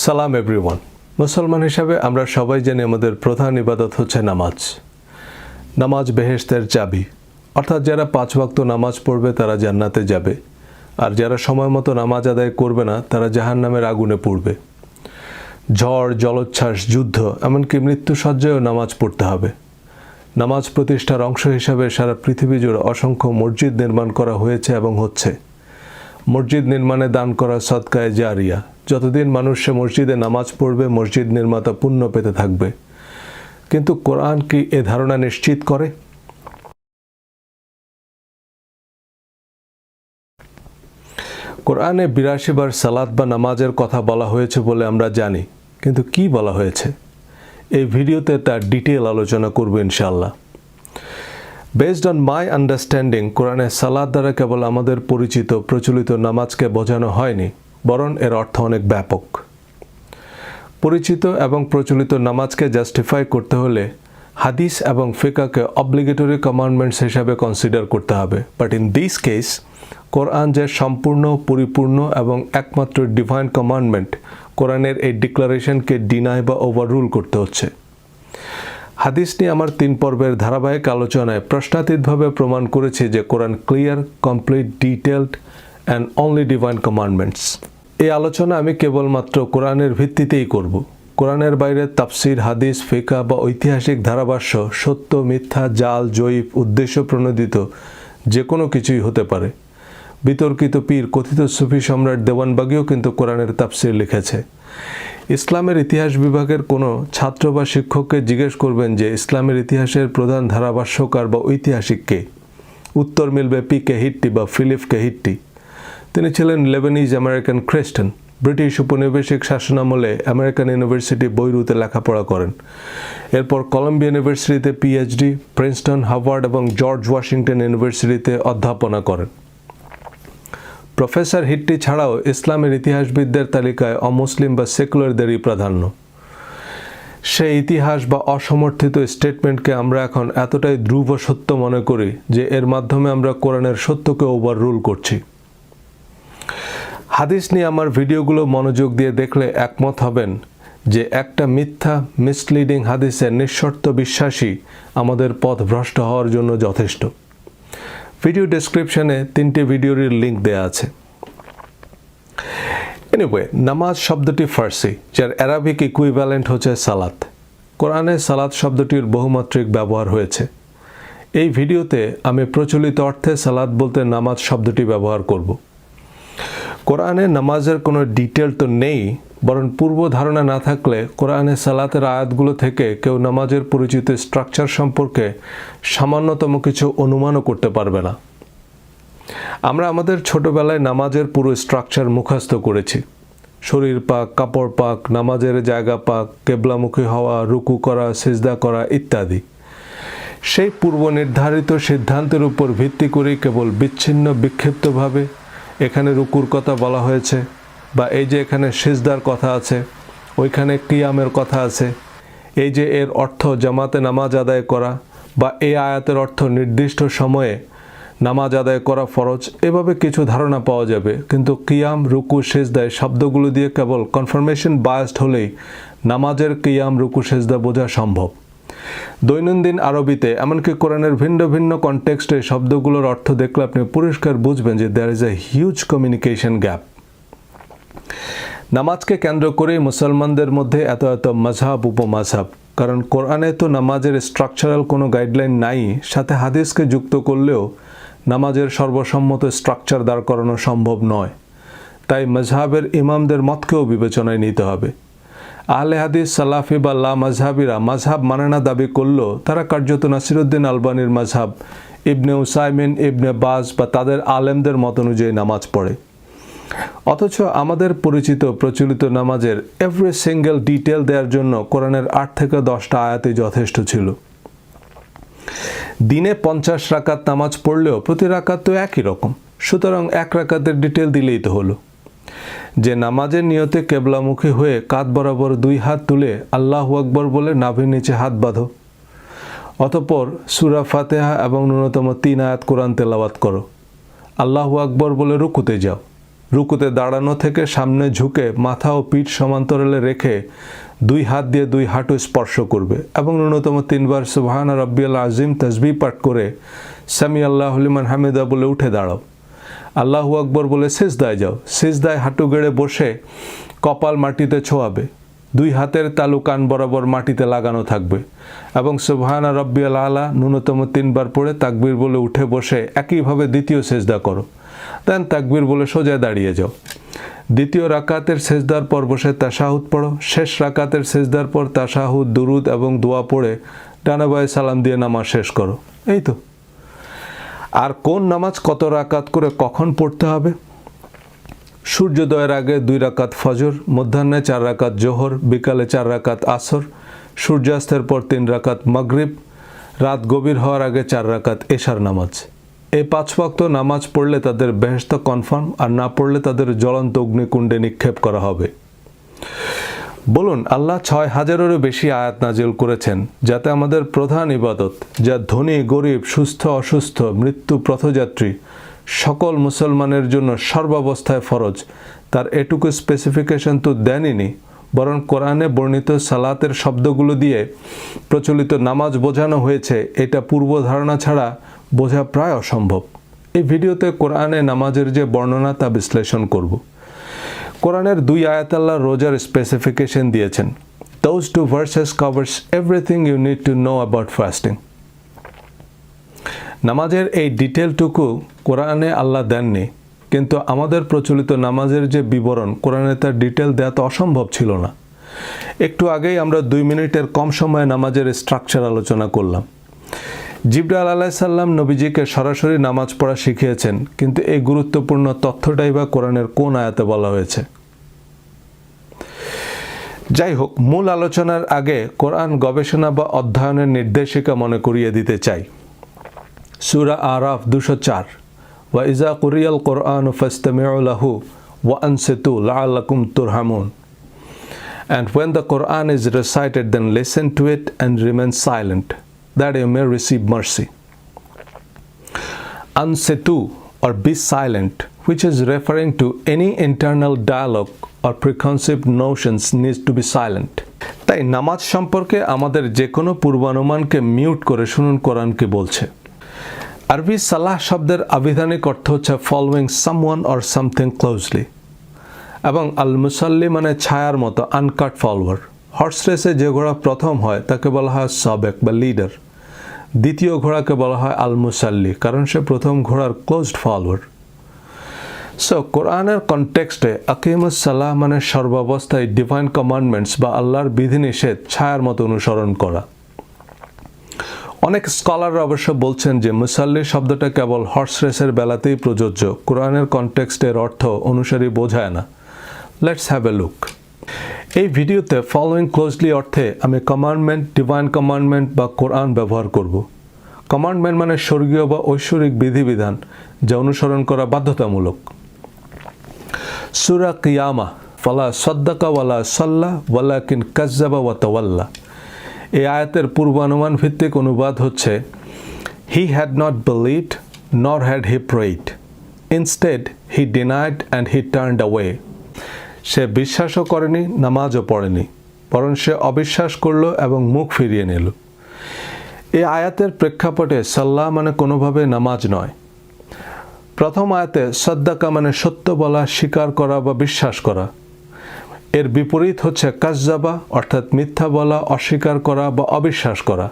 সালাম এভরিওয়ান। মুসলমান হিসাবে আমরা সবাই জানি আমাদের প্রধান ইবাদত হচ্ছে নামাজ। নামাজ বেহেশতের চাবি, অর্থাৎ যারা 5 ওয়াক্ত নামাজ পড়বে তারা জান্নাতে যাবে, আর যারা সময় মতো নামাজ আদায় করবে না তারা জাহান্নামের আগুনে পুড়বে। ঝড়, জলোচ্ছ্বাস, যুদ্ধ, এমনকি মৃত্যুসজ্জায়ও নামাজ পড়তে হবে। নামাজ প্রতিষ্ঠার অংশ হিসাবে সারা পৃথিবী জুড়ে অসংখ্য মসজিদ নির্মাণ করা হয়েছে এবং হচ্ছে। মসজিদ নির্মাণে দান করা সদকায়ে জারিয়া। যতদিন মানুষ সে মসজিদে নামাজ পড়বে, মসজিদ নির্মাতা পুণ্য পেতে থাকবে। কিন্তু কোরআন কি এ ধারণা নিশ্চিত করে? কোরআনে 82 বার সালাত বা নামাজের কথা বলা হয়েছে বলে আমরা জানি, কিন্তু কি বলা হয়েছে? এই ভিডিওতে তার ডিটেল আলোচনা করব ইনশাআল্লাহ। বেসড অন মাই আন্ডারস্ট্যান্ডিং, কোরআনে সালাত দ্বারা কেবল আমাদের পরিচিত প্রচলিত নামাজকে বোঝানো হয়নি, বরং এর অর্থ অনেক ব্যাপক। পরিচিত এবং প্রচলিত নামাজকে জাস্টিফাই করতে হলে হাদিস এবং ফিকাকে অব্লিগেটরি কমান্ডমেন্টস হিসাবে কনসিডার করতে হবে। বাট ইন দিস কেস, কোরআন যে সম্পূর্ণ, পরিপূর্ণ এবং একমাত্র ডিভাইন কমান্ডমেন্ট, কোরআনের এই ডিক্লারেশনকে ডিনাই বা ওভাররুল করতে হচ্ছে। হাদিস নিয়ে আমার 3 পর্বের ধারাবাহিক আলোচনায় প্রশ্নাতীতভাবে প্রমাণ করেছে যে কোরআন clear, complete, detailed and only divine commandments. এই আলোচনা আমি কেবলমাত্র কোরআনের ভিত্তিতেই করব। কোরআনের বাইরে তাফসির, হাদিস, ফিকা বা ঐতিহাসিক ধারাভাষ্য সত্য, মিথ্যা, জাল, জয়ীফ, উদ্দেশ্য প্রণোদিত যে কোনো কিছুই হতে পারে। বিতর্কিত পীর, কথিত সুফি সম্রাট দেওয়ানবাগীও কিন্তু কোরআনের তাফসির লিখেছে। ইসলামের ইতিহাস বিভাগের কোনো ছাত্র বা শিক্ষককে জিজ্ঞেস করবেন যে ইসলামের ইতিহাসের প্রধান ধারাভাষ্যকার বা ঐতিহাসিক কে, উত্তর মিলবে পি.কে. হিট্টি বা ফিলিপ.কে. হিট্টি। তিনি ছিলেন লেবানিজ আমেরিকান খ্রিস্টান। ব্রিটিশ উপনিবেশিক শাসনামলে আমেরিকান ইউনিভার্সিটি বৈরুতে লেখাপড়া করেন। এরপর কলম্বিয়া ইউনিভার্সিটিতে পিএইচডি, প্রিন্সটন, হার্ভার্ড এবং জর্জ ওয়াশিংটন ইউনিভার্সিটিতে অধ্যাপনা করেন। প্রফেসর হিট্টি ছাড়াও ইসলামের ইতিহাসবিদদের তালিকায় অমুসলিম বা সেকুলারদেরই প্রাধান্য। সেই ইতিহাস বা অসমর্থিত স্টেটমেন্টকে আমরা এখন এতটাই ধ্রুব সত্য মনে করি যে এর মাধ্যমে আমরা কোরআনের সত্যকে ওভাররুল করছি। হাদিস নিয়ে আমার ভিডিওগুলো মনোযোগ দিয়ে দেখলে একমত হবেন যে একটা মিথ্যা, মিসলিডিং হাদিসের নিঃশর্ত বিশ্বাসী আমাদের পথ ভ্রষ্ট হওয়ার জন্য যথেষ্ট। ভিডিও ডেসক্রিপশনে 3টি ভিডিওর লিঙ্ক দেওয়া আছে। এনিওয়ে, নামাজ শব্দটি ফার্সি, যার অ্যারাবিক ইকুইভ্যালেন্ট হচ্ছে সালাত। কোরআনে সালাত শব্দটির বহুমাত্রিক ব্যবহার হয়েছে। এই ভিডিওতে আমি প্রচলিত অর্থে সালাত বলতে নামাজ শব্দটি ব্যবহার করব। কোরআনে নামাজের কোনো ডিটেল তো নেই, বরং পূর্ব ধারণা না থাকলে কোরআনে সালাতের আয়াতগুলো থেকে কেউ নামাজের পরিচিত স্ট্রাকচার সম্পর্কে সামান্যতম কিছু অনুমানও করতে পারবে না। আমরা আমাদের ছোটবেলায় নামাজের পুরো স্ট্রাকচার মুখস্থ করেছি। শরীর পাক, কাপড় পাক, নামাজের জায়গা পাক, কেবলামুখী হওয়া, রুকু করা, সিজদা করা ইত্যাদি। সেই পূর্ব নির্ধারিত সিদ্ধান্তের উপর ভিত্তি করেই কেবল বিচ্ছিন্ন বিক্ষিপ্তভাবে এখানে রুকুর কথা বলা হয়েছে, বা এই যে এখানে সিজদার কথা আছে, ওইখানে কিয়ামের কথা আছে, এই যে এর অর্থ জামাতে নামাজ আদায় করা, বা এই আয়াতের অর্থ নির্দিষ্ট সময়ে নামাজ আদায় করা ফরজ, এভাবে কিছু ধারণা পাওয়া যাবে। কিন্তু কিয়াম, রুকু, সিজদায় শব্দগুলো দিয়ে কেবল কনফার্মেশন বায়াসড হলেই নামাজের কিয়াম, রুকু, সিজদা বোঝা সম্ভব। দৈনন্দিন আরবিতে, এমনকি কোরআনের ভিন্ন ভিন্ন কনটেক্সটে শব্দগুলোর অর্থ দেখলে আপনি পরিষ্কার বুঝবেন যে there is a huge communication gap. নামাজকে কেন্দ্র করেই মুসলমানদের মধ্যে এত এত মাযহাব, উপমাযহাব। কারণ কোরআনে তো নামাজের স্ট্রাকচারাল কোনো গাইডলাইন নাই, সাথে হাদিসকে যুক্ত করলেও নামাজের সর্বসম্মত স্ট্রাকচার দাঁড় করানো সম্ভব নয়। তাই মাযহাবের ইমামদের মতকেও বিবেচনায় নিতে হবে। আহলে হাদিস, সালাফি বা লা মাযহাবিরা মাযহাব মানে না দাবি করলেও তারা কার্যত নাসিরউদ্দিন আলবানির মাযহাব, ইবনে উসাইমিন, ইবনে বাজ বা তাদের আলেমদের মত অনুযায়ী নামাজ পড়ে। অথচ আমাদের পরিচিত প্রচলিত নামাজের এভরি সিঙ্গেল ডিটেল দেওয়ার জন্য কোরআনের 8 থেকে 10টা আয়াতই যথেষ্ট ছিল। দিনে 50 রাকাত নামাজ পড়লেও প্রতি রাকাত তো একই রকম, সুতরাং 1 রাকাতের ডিটেল দিলেই তো হলো। যে নামাজের নিয়তে কেবলামুখী হয়ে কাঁধ বরাবর 2 হাত তুলে আল্লাহু আকবর বলে নাভির নিচে হাত বাঁধো, অতঃপর সূরা ফাতিহা এবং ন্যূনতম 3 আয়াত কোরআন তেলাওয়াত করো, আল্লাহু আকবর বলে রুকুতে যাও, রুকুতে দাঁড়ানো থেকে সামনে ঝুঁকে মাথা ও পিঠ সমান্তরালে রেখে 2 হাত দিয়ে 2 হাঁটু স্পর্শ করবে এবং ন্যূনতম 3 বার সুবহান রাব্বিয়াল আজিম তাসবিহ পাঠ করে সামি আল্লাহু লিমান হামিদা বলে উঠে দাঁড়াও। আল্লাহু আকবর বলে সিজদায় যাও। সিজদায় হাঁটু গেড়ে বসে কপাল মাটিতে ছোঁয়াবে। 2 হাতের তালু কান বরাবর মাটিতে লাগানো থাকবে এবং সুবহান রাব্বিয়াল আলা ন্যূনতম 3 বার পড়ে তাকবীর বলে উঠে বসে একইভাবে দ্বিতীয় সিজদা করো। দেন তাকবীর বলে সোজা দাঁড়িয়ে যাও। দ্বিতীয় রাকাতের সিজদার পর বসে তাশাহুদ পড়ো। শেষ রাকাতের সিজদার পর তাশাহুদ, দুরুদ এবং দোয়া পড়ে ডানা বাঁয়ে সালাম দিয়ে নামাজ শেষ করো। এই তো। আর কোন নামাজ কত রাকাত করে কখন পড়তে হবে? সূর্যোদয়ের আগে 2 রাকাত ফজর, মধ্যাহ্নে 4 রাকাত জোহর, বিকালে 4 রাকাত আসর, সূর্যাস্তের পর 3 রাকাত মাগরিব, রাত গভীর হওয়ার আগে 4 রাকাত এশার নামাজ। এই 5 ওয়াক্ত নামাজ পড়লে তাদের বেহেশত কনফার্ম, আর না পড়লে তাদের জ্বলন্ত অগ্নিকুণ্ডে নিক্ষেপ করা হবে। বলুন, আল্লাহ 6000-এরও বেশি আয়াত নাজিল করেছেন যাতে আমাদের প্রধান ইবাদত, যা ধনী গরিব, সুস্থ অসুস্থ, মৃত্যু পথযাত্রী সকল মুসলমানের জন্য সর্বাবস্থায় ফরজ, তার এটুকু স্পেসিফিকেশন তো দেনইনি, বরং কোরআনে বর্ণিত সালাতের শব্দগুলো দিয়ে প্রচলিত নামাজ বোঝানো হয়েছে, এটা পূর্ব ধারণা ছাড়া বোঝা প্রায় অসম্ভব। এই ভিডিওতে কোরআনে নামাজের যে বর্ণনা তা বিশ্লেষণ করব। কোরআনের 2 আয়াত আল্লাহ রোজার স্পেসিফিকেশন দিয়েছেন। Those 2 verses covers everything you need to know about fasting. নামাজের এই ডিটেলটুকু কোরআনে আল্লাহ দেননি, কিন্তু আমাদের প্রচলিত নামাজের যে বিবরণ, কোরআনে তার ডিটেল দেওয়া তো অসম্ভব ছিল না। একটু আগেই আমরা 2 মিনিটের কম সময়ে নামাজের স্ট্রাকচার আলোচনা করলাম। জিবরাইল আলাইহিস সালাম নবীজিকে সরাসরি নামাজ পড়া শিখিয়েছেন, কিন্তু এই গুরুত্বপূর্ণ তথ্যটাই বা কোরআনের কোন আয়াতে বলা হয়েছে? যাই হোক, মূল আলোচনার আগে কোরআন গবেষণা বা অধ্যয়নের নির্দেশিকা মনে করিয়ে দিতে চাই। সূরা আরাফ 204, ওয়া ইজা কুরিয়াল কোরআনু ফাসতামিউ লাহু ওয়া আনসিতু লাআল্লাকুম তুরহামুন। And when the Quran is recited, then listen to it and remain silent, that you may receive mercy. Ansitu, or be silent, which is referring to any internal dialogue or preconceived notions, needs to be silent. তাই নামাজ সম্পর্কে আমাদের যে কোনো পূর্বানুমানকে mute করে শুনুন কোরআন কি বলছে। আরবি সালাহ শব্দের আবিধানিক অর্থ হচ্ছে following someone or something closely, এবং আল মুসাল্লি মানে ছায়ার মতো আনকাট ফলোয়ার। হর্স রেসে যে ঘোড়া প্রথম হয় তাকে বলা হয় সাবেক বা লিডার। দ্বিতীয় ঘোড়াকে বলা হয় আল মুসাল্লি, কারণ সে প্রথম ঘোড়ার ক্লোজড ফলোয়ার। সো কোরআনের কনটেক্সটে আকিমুস সালাহ মানে সর্বাবস্থায় ডিভাইন কমান্ডমেন্টস বা আল্লাহর বিধিনিষেধ ছায়ার মতো অনুসরণ করা। অনেক স্কলাররা অবশ্য বলছেন যে মুসাল্লি শব্দটা কেবল হর্স রেসের বেলাতেই প্রযোজ্য, কোরআনের কনটেক্সটের অর্থ অনুসারী বোঝায় না। Let's have a look. এই ভিডিওতে ফলোয়িং ক্লোজলি অর্থে আমি কমান্ডমেন্ট, ডিভাইন কমান্ডমেন্ট বা কোরআন ব্যবহার করব। কমান্ডমেন্ট মানে স্বর্গীয় বা ঐশ্বরিক বিধিবিধান যা অনুসরণ করা বাধ্যতামূলক। সূরা কিয়ামা, ফালা সাদ্দাকা ওয়ালা সাল্লা ওয়ালাকিন কাজ্জাবা ওয়া তাওয়াল্লা। এই আয়াতের পূর্বানুমান ভিত্তিক অনুবাদ হচ্ছে, he had not believed nor had he prayed, instead he denied and he turned away. সে বিশ্বাসও করেনি, নামাজও পড়েনি, বরং সে অবিশ্বাস করল এবং মুখ ফিরিয়ে নিল। এই আয়াতের প্রেক্ষাপটে সাল্লাহ মানে কোনোভাবে নামাজ নয়। প্রথম আয়াতে সাদ্দাকা মানে সত্য বলা, স্বীকার করা বা বিশ্বাস করা। এর বিপরীত হচ্ছে কাজ্জাবা, অর্থাৎ মিথ্যা বলা, অস্বীকার করা বা অবিশ্বাস করা।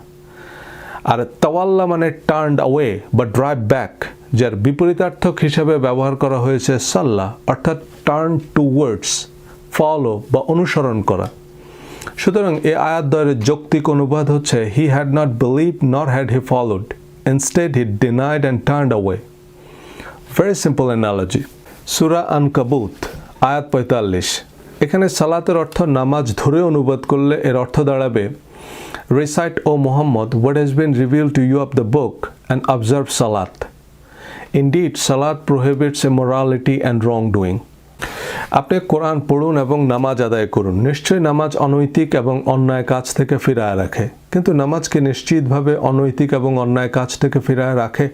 আর তাওয়াল্লা মানে টার্নড অ্যাওয়ে বা ড্রাইভ ব্যাক, যার বিপরীতার্থক হিসেবে ব্যবহার করা হয়েছে সাল্লাহ, অর্থাৎ টার্ন টুওয়ার্ডস, ফলো বা অনুসরণ করা। সুতরাং এই আয়াতদ্বয়ের যৌক্তিক অনুবাদ হচ্ছে, he had not believed nor had he followed, instead he denied and turned away. Very simple analogy. সূরা আনকাবুত আয়াত 45। এখানে সালাতের অর্থ নামাজ ধরে অনুবাদ করলে এর অর্থ দাঁড়াবে, recite O Muhammad what has been revealed to you of the book and observe salat. Indeed, salat prohibits immorality and wrongdoing. আপনি কোরআন পড়ুন এবং নামাজ আদায় করুন। নিশ্চয়ই নামাজ অনৈতিক এবং অন্যায় কাজ থেকে ফিরায় রাখে। কিন্তু নামাজ কি নিশ্চিতভাবে অনৈতিক এবং অন্যায় কাজ থেকে ফিরায় রাখে?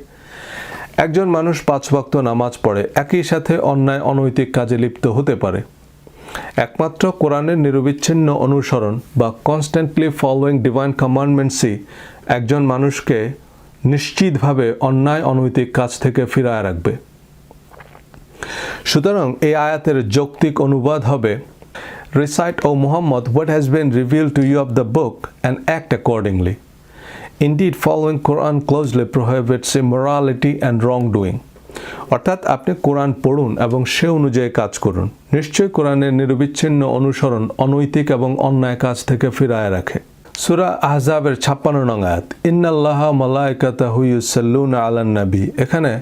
একজন মানুষ 5 ওয়াক্ত নামাজ পড়ে, একই সাথে অন্যায় অনৈতিক কাজে লিপ্ত হতে পারে। একমাত্র কোরআনের নিরবিচ্ছিন্ন অনুসরণ বা কনস্ট্যান্টলি ফলোয়িং ডিভাইন কমান্ডমেন্টসই একজন মানুষকে নিশ্চিতভাবে অন্যায় অনৈতিক কাজ থেকে ফিরায় রাখবে। সুতরাং এই আয়াতের যৌক্তিক অনুবাদ হবে, Recite, O Muhammad, what has been revealed to you of the book and act accordingly. Indeed, following Quran closely prohibits immorality and wrongdoing. অর্থাৎ আপনি কোরআন পড়ুন এবং সে অনুযায়ী কাজ করুন। নিশ্চয়ই কোরআনের নিরবিচ্ছিন্ন অনুসরণ অনৈতিক এবং অন্যায় কাজ থেকে ফিরায় রাখে। সূরা আহজাবের 56 নং আয়াত, ইন্নাল্লাহা মালাইকাতাহু ইউসাল্লুনা আলান নবী। এখানে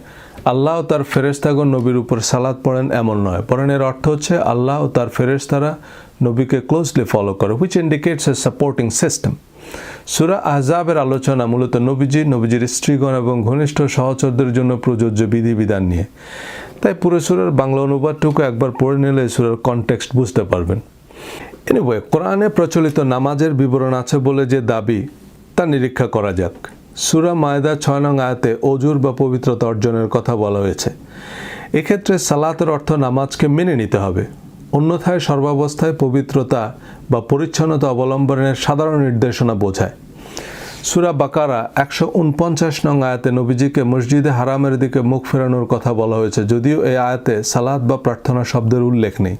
আল্লাহ ও তার ফেরেশতাগণ নবীর উপর সালাত পড়েন এমন নয়, বরং এর অর্থ হচ্ছে আল্লাহ ও তার ফেরেশতারা নবীকে ক্লোজলি ফলো করে, which indicates a supporting system. সূরা আহজাবের আলোচনা মূলত নবীজির স্ত্রীগণ এবং ঘনিষ্ঠ সহচরদের জন্য প্রযোজ্য বিধিবিধান নিয়ে। তাই পুরো সূরার বাংলা অনুবাদটুকু একবার পড়ে নিলে সূরার কনটেক্সট বুঝতে পারবেন। এনিওয়ে, কোরআনে প্রচলিত নামাজের বিবরণ আছে বলে যে দাবি, তা নিরীক্ষা করা যাক। সূরা মায়দা 6 নং আয়াতে অজুর বা পবিত্রতা অর্জনের কথা বলা হয়েছে। এক্ষেত্রে সালাতের অর্থ নামাজকে মেনে নিতে হবে, অন্যথায় সর্বাবস্থায় পবিত্রতা বা পরিচ্ছন্নতা অবলম্বনের সাধারণ নির্দেশনা বোঝায়। সূরা বাকারা 149 নং আয়াতে নবীজিকে মসজিদে হারামের দিকে মুখ ফেরানোর কথা বলা হয়েছে, যদিও এই আয়াতে সালাত বা প্রার্থনা শব্দের উল্লেখ নেই।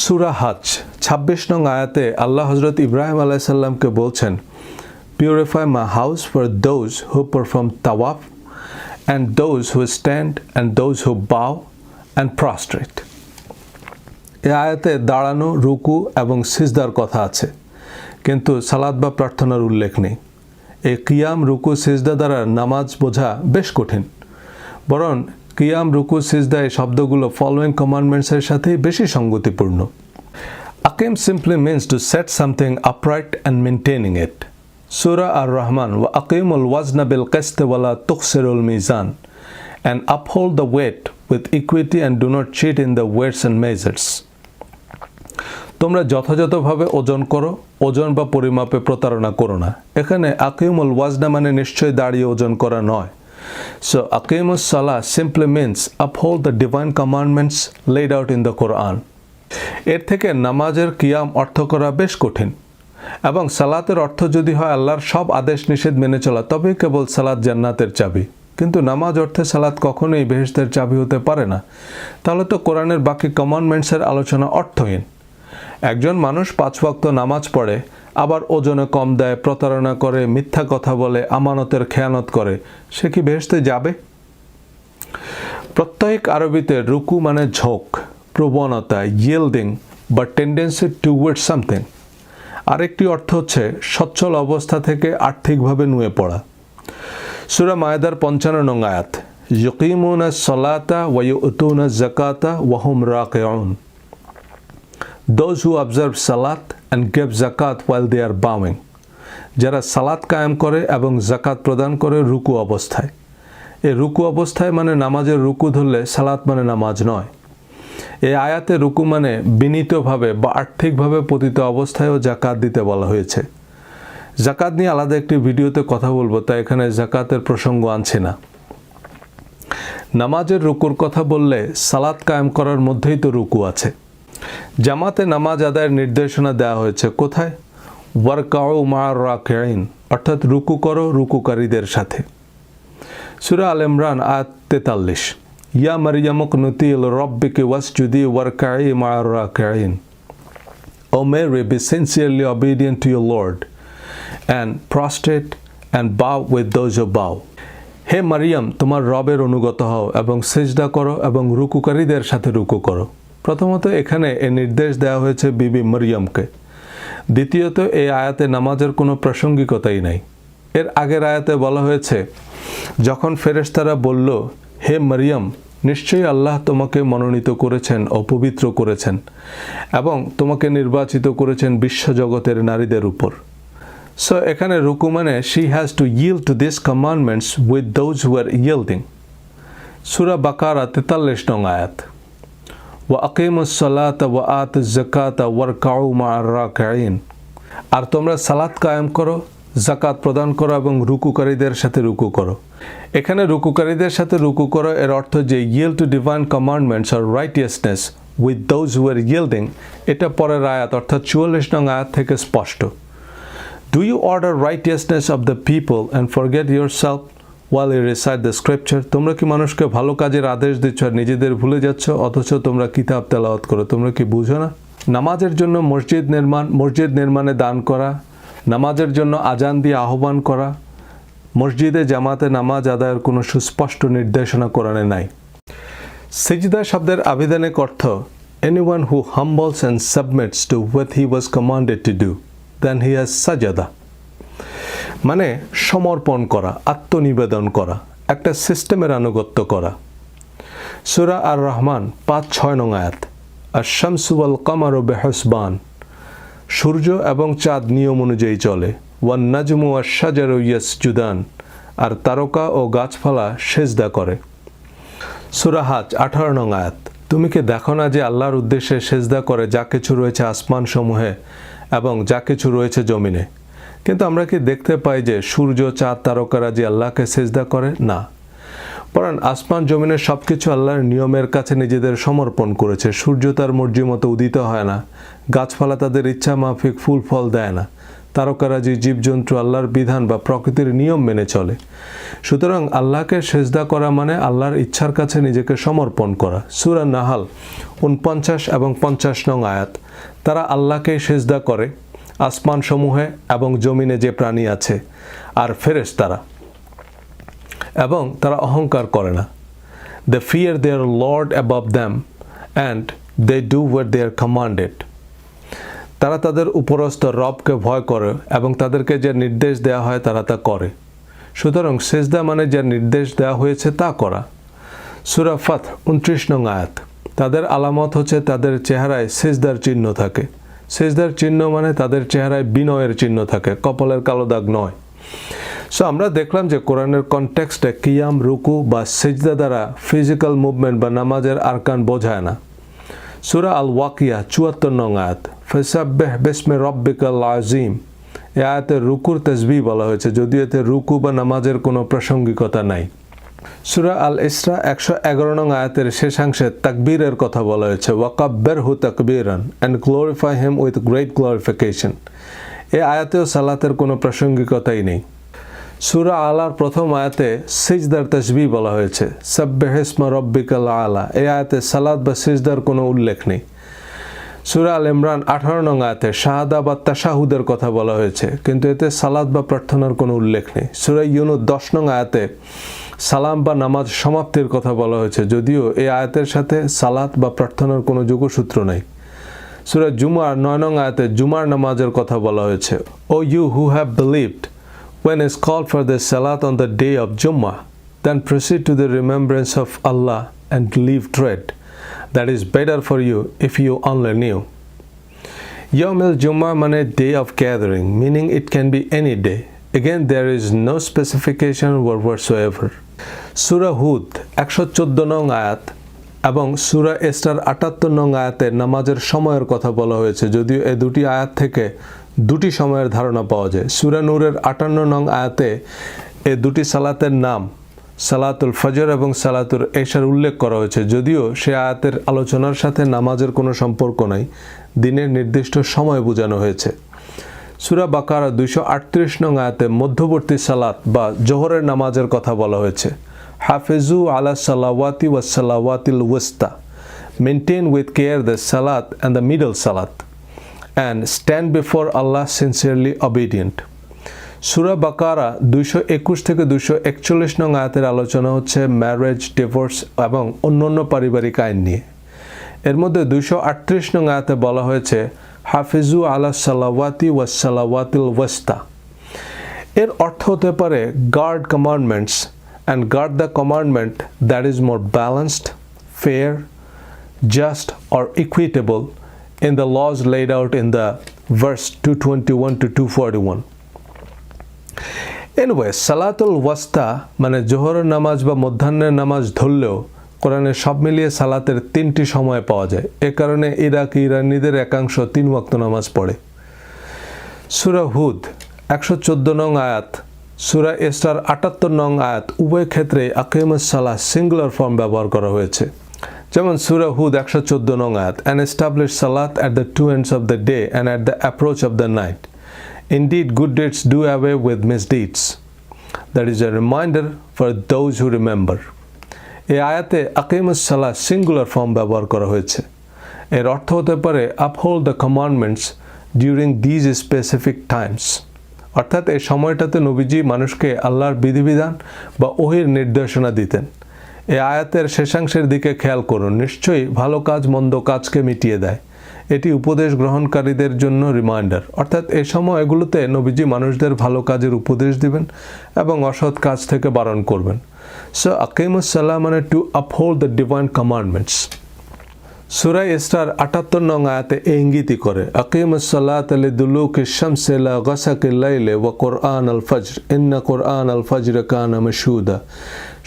সূরা হজ 26 নং আয়াতে আল্লাহ হযরত ইব্রাহিম আলাইহিস সালামকে বলছেন, Purify my house for those who perform tawaf and those who stand and those who bow and prostrate. এই আয়াতে দাঁড়ানো, রুকু এবং সিজদার কথা আছে, কিন্তু সালাত বা প্রার্থনার উল্লেখ নেই। এই কিয়াম, রুকু, সিজদা দ্বারা নামাজ বোঝা বেশ কঠিন, বরং কিয়াম, রুকু, সিজদা এই শব্দগুলো ফলোয়িং কমান্ডমেন্টসের সাথেই বেশি সঙ্গতিপূর্ণ। আকিম simply means to set something upright and maintaining it. Surah Ar-Rahman, wa aqimul wazna bil qist wa la tukhsirul mizan, and uphold the weight with equity and do not cheat in the weights and measures. তোমরা যথাযথভাবে ওজন করো, ওজন বা পরিমাপে প্রতারণা করো না। এখানে আকিমুল ওয়াজনা মানে নিশ্চয়ই দাঁড়িয়ে ওজন করা নয়। So aqimus salah simply means uphold the divine commandments laid out in the Quran. এর থেকে নামাজের কিয়াম অর্থ করা বেশ কঠিন, এবং সালাতের অর্থ যদি হয় আল্লাহর সব আদেশ নিষেধ মেনে চলা, তবেই কেবল সালাত জান্নাতের চাবি। কিন্তু নামাজ অর্থে সালাত কখনোই বেহেশতের চাবি হতে পারে না। তাহলে তো কোরআনের বাকি কমান্ডমেন্টসের আলোচনা অর্থহীন। একজন মানুষ 5 ওয়াক্ত নামাজ পড়ে, আবার ওজনে কম দেয়, প্রতারণা করে, মিথ্যা কথা বলে, আমানতের খেয়ানত করে, সে কি বেহেশতে যাবে? প্রত্যহিক আরবিতে রুকু মানে ঝোঁক, প্রবণতা, yielding বা টেন্ডেন্সি টুয়ার্ডস সামথিং। আরেকটি অর্থ হচ্ছে সচ্ছল অবস্থা থেকে আর্থিকভাবে নুয়ে পড়া। সূরা মায়দার 55 নং আয়াত, ইউকিমুনা সলাতা ওয়া ইউতুনা যাকাতা ওয়া হুম রাকিউন। Those who observe salat and give zakat while they are bowing. যারা সালাত কায়েম করে এবং জাকাত প্রদান করে রুকু অবস্থায়। এই রুকু অবস্থায় মানে নামাজের রুকু ধরলে সালাত মানে নামাজ নয়। এই আয়াতে রুকু মানে বিনীতভাবে বা আর্থিকভাবে পতিত অবস্থায়ও জাকাত দিতে বলা হয়েছে। জাকাত নিয়ে আলাদা একটি ভিডিওতে কথা বলবো, তাই এখানে জাকাতের প্রসঙ্গ আনছি না। নামাজের রুকুর কথা বললে সালাত কায়েম করার মধ্যেই তো রুকু আছে। জামাতে নামাজ আদায়ের নির্দেশনা দেওয়া হয়েছে কোথায়? ওয়ারকাউ মা'আর রাকিঈন, অর্থাৎ রুকু করো রুকুকারীদের সাথে। সূরা আল ইমরান আয়াত 43, ইয়া মারইয়ামু কুনুতি লিরাব্বিকি ওয়াসজুদি ওয়ারকাই মা'আর রাকিঈন। O Mary, be sincerely obedient to your Lord and prostrate and bow with those who bow. হে মারিয়াম, তোমার রবের অনুগত হও এবং সিজদা করো এবং রুকুকারীদের সাথে রুকু করো। প্রথমত এখানে এই নির্দেশ দেওয়া হয়েছে বিবি মরিয়মকে। দ্বিতীয়ত এই আয়াতে নামাজের কোনো প্রাসঙ্গিকতাই নাই। এর আগের আয়াতে বলা হয়েছে, যখন ফেরেশতারা বলল, হে মরিয়ম, নিশ্চয়ই আল্লাহ তোমাকে মনোনীত করেছেন ও পবিত্র করেছেন এবং তোমাকে নির্বাচিত করেছেন বিশ্বজগতের নারীদের উপর। সো এখানে রুকু মানে she has to yield to these commandments with those who are yielding. সূরা বাকারা 43 নং আয়াত, ওয়া আকিমুস সালাতা ওয়া আতুজ যাকাতা ওয়ারকাউ মা'আর রাকিঈন। আর তোমরা সালাত কায়েম করো, যাকাত প্রদান করো এবং রুকুকারীদের সাথে রুকু করো। এখানে রুকুকারীদের সাথে রুকু করো এর অর্থ যে yield to divine commandments or righteousness with those who are yielding, এটা পরের আয়াত অর্থাৎ 44 নং আয়াত থেকে স্পষ্ট। Do you order righteousness of the people and forget yourself while you recite the scripture? তোমরা কি মানুষকে ভালো কাজের আদেশ দিচ্ছ আর নিজেদের ভুলে যাচ্ছ, অথচ তোমরা কিতাব তেলাওয়াত করো? তোমরা কি বুঝো না? নামাজের জন্য মসজিদ নির্মাণে দান করা, নামাজের জন্য আজান দিয়ে আহ্বান করা, মসজিদে জামাতে নামাজ আদায়ের কোনো সুস্পষ্ট নির্দেশনা কোরআনে নাই। সিজদা শব্দের আবিধানিক অর্থ anyone who humbles and submits to what he was commanded to do, then he has sajada, মানে সমর্পণ করা, আত্মনিবেদন করা, একটা সিস্টেমের আনুগত্য করা। সূরা আর রহমান 5-6 নং আয়াত, আশ-শামসু ওয়াল কামারু বিহুসবান, সূর্য এবং চাঁদ নিয়ম অনুযায়ী চলে। ওয়ান নাজমু ওয়াশ-শাজারু ইয়াসজুদান, আর তারকা ও গাছপালা সেজদা করে। সূরা হাজ 18 নং আয়াত, তুমি কি দেখো না যে আল্লাহর উদ্দেশ্যে সেজদা করে যা কিছু রয়েছে আসমান সমূহে এবং যা কিছু রয়েছে জমিনে? কিন্তু আমরা কি দেখতে পাই যে সূর্য চাঁদ তারকারা যে আল্লাহকে সেজদা করে? না, বরং আসমান জমিনের সব কিছু আল্লাহর নিয়মের কাছে নিজেদের সমর্পণ করেছে। সূর্য তার মর্জি মতো উদিত হয় না, গাছপালা তাদের ইচ্ছা মাফিক ফুল ফল দেয় না, তারকারা যে জীবজন্তু আল্লাহর বিধান বা প্রকৃতির নিয়ম মেনে চলে। সুতরাং আল্লাহকে সেজদা করা মানে আল্লাহর ইচ্ছার কাছে নিজেকে সমর্পণ করা। সূরা নাহাল 49 এবং 50 নং আয়াত, তারা আল্লাহকে সেজদা করে, আসমান সমূহে এবং জমিনে যে প্রাণী আছে আর ফেরেশতারা, এবং তারা অহংকার করে না। They fear their Lord above them and they do what they are commanded. তারা তাদের উপরস্থ রবকে ভয় করে এবং তাদেরকে যে নির্দেশ দেওয়া হয় তারা তা করে। সুতরাং সেজদা মানে যে নির্দেশ দেওয়া হয়েছে তা করা। সূরা ফাত 29 নং আয়াত, তাদের আলামত হচ্ছে তাদের চেহারায় সেজদার চিহ্ন থাকে। সেজদার চিহ্ন মানে তাদের চেহারায় বিনয়ের চিহ্ন থাকে, কপালের কালো দাগ নয়। সো আমরা দেখলাম যে কোরআনের কনটেক্সটে কিয়াম, রুকু বা সেজদা দ্বারা ফিজিক্যাল মুভমেন্ট বা নামাজের আরকান বোঝায় না। সূরা আল ওয়াকিয়া 74 নং আয়াত, ফাসাব্বিহ বিসমি রাব্বিকাল আযীম, এই আয়াতে রুকুর তাসবিহ বলা হয়েছে, যদিও এতে রুকু বা নামাজের কোনো প্রাসঙ্গিকতা নাই। সূরা আল ইসরা 111 নং আয়াতের শেষাংশে তাকবীরের কথা বলা হয়েছে, ওয়াকাব্বিরহু তাকবীরান, and glorify him with great glorification। এই আয়াতেও সালাতের কোনো প্রাসঙ্গিকতাই নেই। সূরা আলার প্রথম আয়াতে সিজদার তাসবিহ বলা হয়েছে, সাব্বিহ ইসমা রাব্বিকাল আলা, এই আয়াতে সালাত বা সিজদার কোনো উল্লেখ নেই। সূরা আল ইমরান 18 নং আয়াতে শাহাদা বা তাশাহুদের কথা বলা হয়েছে, কিন্তু এতে সালাত বা প্রার্থনার কোনো উল্লেখ নেই। সূরা ইউনুস 10 নং আয়াতে সালাম বা নামাজ সমাপ্তির কথা বলা হয়েছে, যদিও এই আয়াতের সাথে সালাত বা প্রার্থনার কোনো যোগসূত্র নেই। সূরা জুমার 9 নং আয়াতে জুমার নামাজের কথা বলা হয়েছে, O you who have believed, when is called for the salat on the day of Jummah, then proceed to the remembrance of Allah and leave dread. That is better for you if you only knew. Yawm al-Jummah মানে day of gathering, meaning it can be any day. Again, there is no specification whatsoever. সূরা হুদ 114 নং আয়াত এবং সূরা ইসরার 78 নং আয়াতে নামাজের সময়ের কথা বলা হয়েছে, যদিও এই দুটি আয়াত থেকে দুটি সময়ের ধারণা পাওয়া যায়। সূরা নূরের 58 নং আয়াতে এই দুটি সালাতের নাম সালাতুল ফজর এবং সালাতুল এশার উল্লেখ করা হয়েছে, যদিও সে আয়াতের আলোচনার সাথে নামাজের কোনো সম্পর্ক নাই, দিনের নির্দিষ্ট সময় বোঝানো হয়েছে। সূরা বাকারা 238 নং আয়াতে মধ্যবর্তী সালাত বা জোহরের নামাজের কথা বলা হয়েছে, হাফিজু আলা সালাওয়াতি ওয়াস সালাওয়াতিল ওয়াস্তা, মেইনটেইন উইথ কেয়ার দ্য সালাত অ্যান্ড দ্য মিডল সালাত, and stand before Allah sincerely obedient. সূরা বাকারা 221 থেকে 241 নং আয়াতের আলোচনা হচ্ছে ম্যারেজ, ডিভোর্স এবং অন্যান্য পারিবারিক আইন নিয়ে। এর মধ্যে 238 নং আয়াতে বলা হয়েছে হাফিজু আলা সালাওয়াতি ওয়াস সালাওয়াতিল ওয়াস্তা। এর অর্থ হতে পারে guard commandments and guard the commandment that is more balanced, fair, just or equitable in the laws laid out in the verse 221 to 241. Anyway, সালাতুল ওয়াস্তা মানে জোহরের নামাজ বা মধ্যাহ্নের নামাজ ধরলেও কোরআনে সব মিলিয়ে সালাতের 3টি সময় পাওয়া যায়। এ কারণে ইরানীদের একাংশ 3 ওয়াক্ত নামাজ পড়ে। সূরা হুদ 114 নং আয়াত সূরা ইসরার ৭৮ নং আয়াত উভয় ক্ষেত্রে আকিমুস সালাহ সিঙ্গুলার ফর্ম ব্যবহার করা হয়েছে। যেমন সূরা হুদ ১১৪ নং আয়াত, and establish salat at the two ends of the day and at the approach of the night. Indeed, good deeds do away with misdeeds. That is a reminder for those who remember. এই আয়াতে আকিমুস সালাহ singular form ব্যবহার করা হয়েছে। এর অর্থ হতে পারে uphold the commandments during these specific times. অর্থাৎ এই সময়টাতে নবীজি মানুষকে আল্লাহর বিধিবিধান বা ওহীর নির্দেশনা দিতেন। এই আয়াতের শেষাংশের দিকে খেয়াল করুন, নিশ্চয়ই ভালো কাজ মন্দ কাজকে মিটিয়ে দেয়। এটি উপদেশ গ্রহণকারীদের জন্য রিমাইন্ডার, অর্থাৎ এই সময়গুলোতে নবীজি মানুষদের ভালো কাজের উপদেশ দিবেন এবং অসৎ কাজ থেকে বারণ করবেন। সো আকিমুস সালাহ মানে to uphold the divine commandments. সূরা ইসরার ৭৮ নং আয়াতে ইঙ্গিতই করে আকিমুস সালাতা লিদুলুকি শামসি ইলা গাসাকিল লাইলি ওয়া কুরআন আল ফজর ইন্না কুরআন আল ফজর কানা মাশহুদা।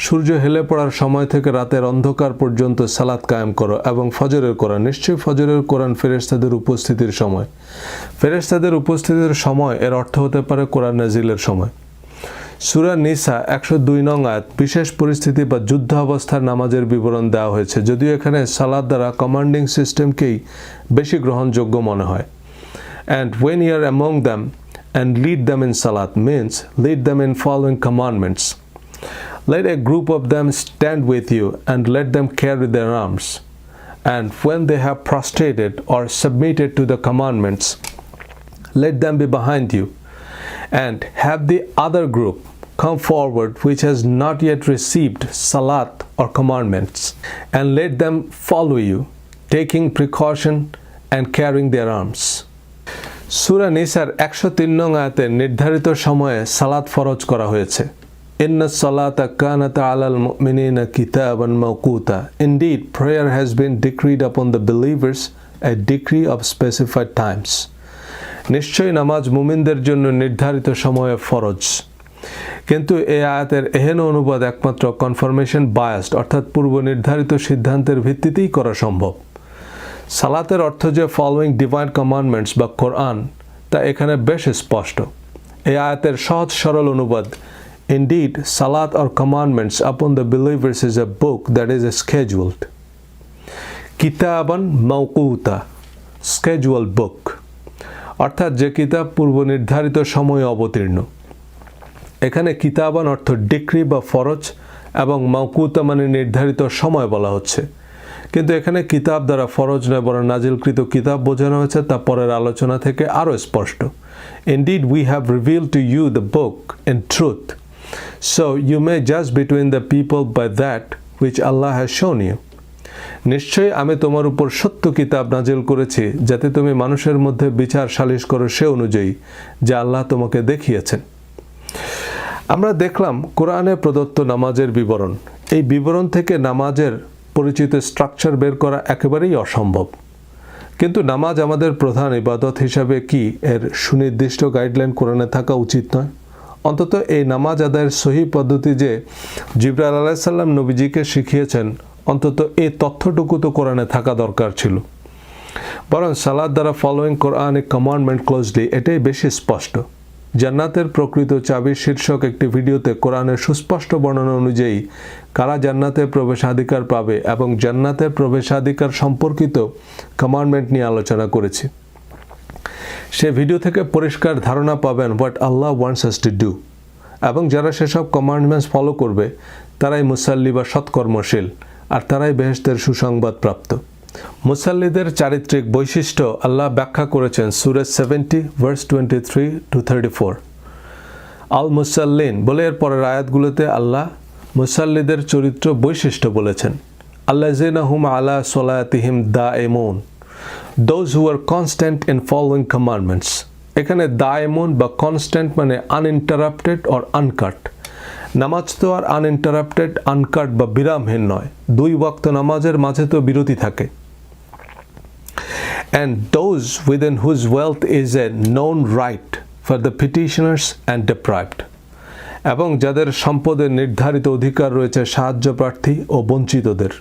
সূর্য হেলে পড়ার সময় থেকে রাতের অন্ধকার পর্যন্ত সালাত কায়েম করো এবং ফজরের কোরআন, নিশ্চয়ই ফজরের কোরআন ফেরেশতাদের উপস্থিতির সময়। ফেরেশতাদের উপস্থিতির সময় এর অর্থ হতে পারে কোরআন নাজিলের সময়। সূরা নিসা ১০২ নং আয়াত বিশেষ পরিস্থিতি বা যুদ্ধ অবস্থার নামাজের বিবরণ দেওয়া হয়েছে, যদিও এখানে সালাত দ্বারা কমান্ডিং সিস্টেমকেই বেশি গ্রহণযোগ্য মনে হয়। And when you are among them and lead them in সালাত means lead them in following commandments. Let a group of them stand with you and let them carry their arms. And when they have prostrated or submitted to the commandments, let them be behind you. And have the other group come forward which has not yet received salat or commandments, and let them follow you, taking precaution and carrying their arms. সূরা নিসার ১০৩ নং আয়াতে নির্ধারিত সময়ে সালাত ফরজ করা হয়েছে। Inna salata kanat alal mu'minina kitaban mawquta. Indeed, prayer has been decreed upon the believers a decree of specified times. নিশ্চয়ই নামাজ মুমিনদের জন্য নির্ধারিত সময়ে ফরজ। কিন্তু এই আয়াতের এহেন অনুবাদ একমাত্র কনফার্মেশন বায়াসড, অর্থাৎ পূর্ব নির্ধারিত সিদ্ধান্তের ভিত্তিতেই করা সম্ভব। সালাতের অর্থ যে ফলোয়িং ডিভাইন কমান্ডমেন্টস বা কোরআন, তা এখানে বেশ স্পষ্ট। এই আয়াতের সহজ সরল অনুবাদ, Indeed, salat or commandments upon the believers is a book that is scheduled. Kitaban mawquta, scheduled book. অর্থাৎ যে কিতাব পূর্ব নির্ধারিত সময়ে অবতীর্ণ। এখানে কিতাবান অর্থ ডিক্রি বা ফরজ এবং মাওকুতা মানে নির্ধারিত সময় বলা হচ্ছে। কিন্তু এখানে কিতাব দ্বারা ফরজ নয় বরং নাজিলকৃত কিতাব বোঝানো হয়েছে, তা পরের আলোচনা থেকে আরও স্পষ্ট। Indeed, we have revealed to you the book in truth. So you may judge between the people by that which Allah has shown you. নিশ্চয়ই আমি তোমার উপর সত্য কিতাব নাজিল করেছি যাতে তুমি মানুষের মধ্যে বিচার সালিশ করো সে অনুযায়ী যা আল্লাহ তোমাকে দেখিয়েছেন। আমরা দেখলাম কোরআনে প্রদত্ত নামাজের বিবরণ। এই বিবরণ থেকে নামাজের পরিচিত স্ট্রাকচার বের করা একেবারেই অসম্ভব। কিন্তু নামাজ আমাদের প্রধান ইবাদত হিসাবে কি এর সুনির্দিষ্ট গাইডলাইন কোরআনে থাকা উচিত নয়? অন্তত এই নামাজ আদায়ের সহি পদ্ধতি যে জিবরাইল আলাইহিস সালাম নবীজিকে শিখিয়েছেন, অন্তত এই তথ্যটুকু তো কোরআনে থাকা দরকার ছিল। বরং সালাত দ্বারা ফলোয়িং কোরআনিক কমান্ডমেন্ট ক্লোজলি এটাই বেশি স্পষ্ট। জান্নাতের প্রকৃত চাবি শীর্ষক একটি ভিডিওতে কোরআনের সুস্পষ্ট বর্ণনা অনুযায়ী কারা জান্নাতের প্রবেশাধিকার পাবে এবং জান্নাতের প্রবেশাধিকার সম্পর্কিত কমান্ডমেন্ট নিয়ে আলোচনা করেছি। সে ভিডিও থেকে পরিষ্কার ধারণা পাবেন what Allah wants us to do, এবং যারা সেসব কমান্ডমেন্টস ফলো করবে তারাই মুসাল্লি বা সৎকর্মশীল, আর তারাই বেহেশতের সুসংবাদ প্রাপ্ত। মুসাল্লিদের চারিত্রিক বৈশিষ্ট্য আল্লাহ ব্যাখ্যা করেছেন সূরা 70 ভার্স 23-34। আল মুসাল্লিন বলে এর পরের আয়াতগুলোতে আল্লাহ মুসাল্লিদের চরিত্র বৈশিষ্ট্য বলেছেন। আল্লাযিনা হুম আলা সলাতিহিম দাঈমুন, those who are constant in following commandments. এখানে দাঈমুন বা কনস্ট্যান্ট মানে আনইন্টারাপ্টেড অর আনকাট। নামাজ তো আর আনইন্টারাপ্টেড আনকাট বা বিরামহীন নয়, দুই ওয়াক্ত নামাজের মাঝে তো বিরতি থাকে। And those within whose wealth is a known right for the petitioners and deprived. এবং যাদের সম্পদের নির্ধারিত অধিকার রয়েছে সাহায্য প্রার্থী ও বঞ্চিতদের।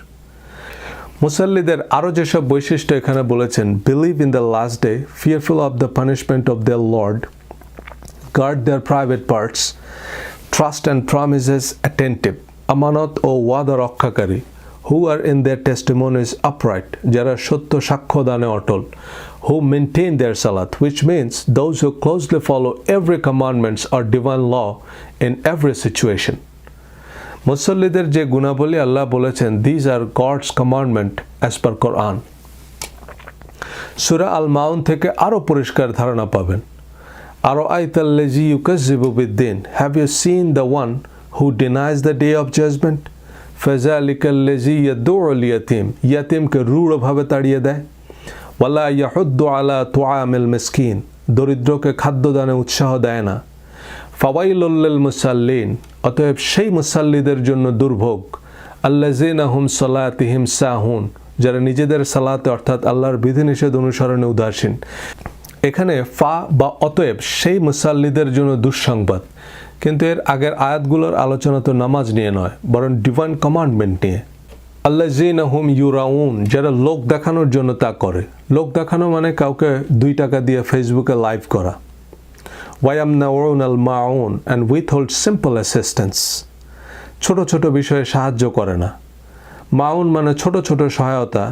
মুসাল্লিদের আরও যেসব বৈশিষ্ট্য এখানে বলেছেন, believe in the last day, fearful of the punishment of the Lord, guard their private parts, trust and promises attentive, আমানত ও ওয়াদা রক্ষাকারী, who are in their testimonies upright, যারা সত্য সাক্ষ্য দানে অটল, who maintain their salat, which means those who closely follow every commandments or divine law in every situation. মুসল্লিদের যে গুণাবলী আল্লাহ বলেছেন, these are God's commandment as per Quran. সূরা আল মাউন থেকে আরো পরিষ্কার ধারণা পাবেন। আরাআইতাল্লাযী ইউকাযযিবু বিদ্দিন, have you seen the one who denies the day of judgment? ফাযালিকাল্লাযী ইয়াদউল ইয়াতীম, ইয়াতীমকে রূঢ়ভাবে তাড়িয়ে দেয়। ওয়ালা ইয়াহুদ্দু আলা তুআমিল মিসকিন, দরিদ্রকে খাদ্যদানে উৎসাহ দেয় না। ফাওয়াইলুল লিল মুসাল্লিন, অতএব সেই মুসাল্লিদের জন্য দুর্ভোগ। আল্লাযীনা হুম সালাতিহিম সাহুন, যারা নিজেদের সালাতে অর্থাৎ আল্লাহর বিধিনিষেধ অনুসরণে উদাসীন। এখানে ফা বা অতএব সেই মুসাল্লিদের জন্য দুঃসংবাদ, কিন্তু এর আগের আয়াতগুলোর আলোচনা তো নামাজ নিয়ে নয়, বরং ডিভাইন কমান্ডমেন্ট নিয়ে। আল্লাযীনা হুম ইউরাউন, যারা লোক দেখানোর জন্য তা করে। লোক দেখানো মানে কাউকে 2 টাকা দিয়ে ফেসবুকে লাইভ করা। ওয়ায়ামনাউন আল মাউন অ্যান্ড উইথহোল্ড সিম্পল অ্যাসিস্ট্যান্স, ছোট ছোট বিষয়ে সাহায্য করে না। মাউন মানে ছোট ছোট সহায়তা,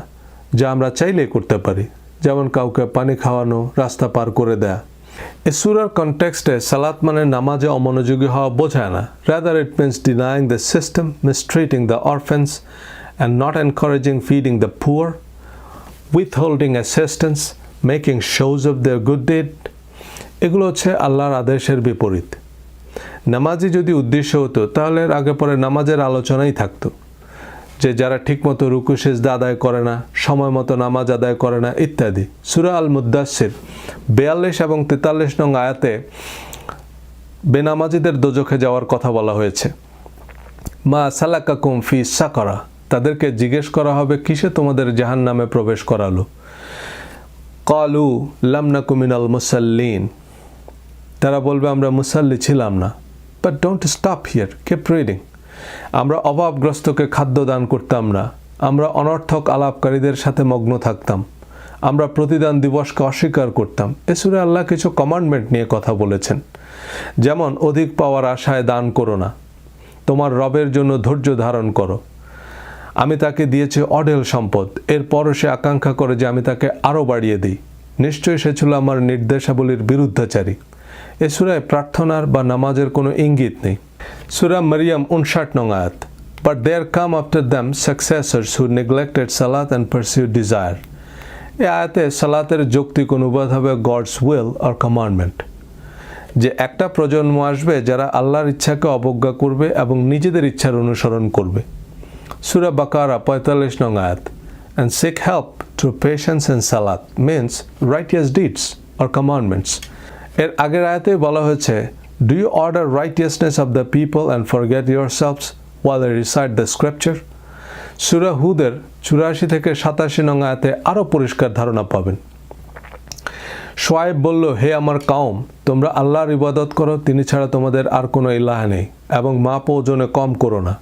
যা আমরা চাইলেই করতে পারি, যেমন কাউকে পানি খাওয়ানো, রাস্তা পার করে দেয়া। এই সূরার কনটেক্সটে সালাত মানে নামাজে অমনোযোগী হওয়া বোঝায় না। Rather it means denying the system, mistreating the orphans and not encouraging feeding the poor, withholding assistance, making shows of their good deed. এগুলো হচ্ছে আল্লাহর আদেশের বিপরীত। নামাজই যদি উদ্দেশ্য হতো তাহলে এর আগে পরে নামাজের আলোচনাই থাকতো, যে যারা ঠিকমতো রুকু সিজদা আদায় করে না, সময় মতো নামাজ আদায় করে না ইত্যাদি। সূরা আল মুদ্দাসসির 42 এবং 43 নং আয়াতে বেনামাজিদের দোজখে যাওয়ার কথা বলা হয়েছে। মা সালাকাকুম ফি সাকরা, তাদেরকে জিজ্ঞেস করা হবে কিসে তোমাদের জাহান্নামে প্রবেশ করালো। ক্বালু লাম নাকু মিনাল মুসাল্লিন, তারা বলবে আমরা মুসাল্লি ছিলাম না। But don't stop here, keep reading. আমরা অভাবগ্রস্তকে খাদ্য দান করতাম না, আমরা অনর্থক আলাপকারীদের সাথে মগ্ন থাকতাম, আমরা প্রতিদান দিবসকে অস্বীকার করতাম। এ সূরা আল্লাহ কিছু কমান্ডমেন্ট নিয়ে কথা বলেছেন, যেমন অধিক পাওয়ার আশায় দান করো না, তোমার রবের জন্য ধৈর্য ধারণ করো। আমি তাকে দিয়েছি অঢেল সম্পদ, এরপরও সে আকাঙ্ক্ষা করে যে আমি তাকে আরও বাড়িয়ে দিই। নিশ্চয়ই সে ছিল আমার নির্দেশাবলীর বিরুদ্ধাচারী। এ সূরায় প্রার্থনার বা নামাজের কোনো ইঙ্গিত নেই। সূরা মারিয়াম 59 নং আয়াত, but there came after them successors who neglected সালাত অ্যান্ড পারসিউড ডিজায়ার। এই আয়াতে সালাতের যৌক্তিক অনুবাদ হবে গডস উইল অর কমান্ডমেন্ট, যে একটা প্রজন্ম আসবে যারা আল্লাহর ইচ্ছাকে অবজ্ঞা করবে এবং নিজেদের ইচ্ছার অনুসরণ করবে। সূরা বাকারা 45 নং আয়াত, and seek help through patience and salat means righteous deeds or commandments. এর আগের আয়াতে বলা হয়েছে, do you order righteousness of the people and forget yourselves while they recite the scripture? সূরা হুদের 84 থেকে 87 নং আয়াতে আরো পরিষ্কার ধারণা পাবেন। শুআয়ব বলল, হে আমার কওম, তোমরা আল্লাহর ইবাদত করো, তিনি ছাড়া তোমাদের আর কোনো ইলাহ নেই, এবং মাপ ও ওজনে কম করো না।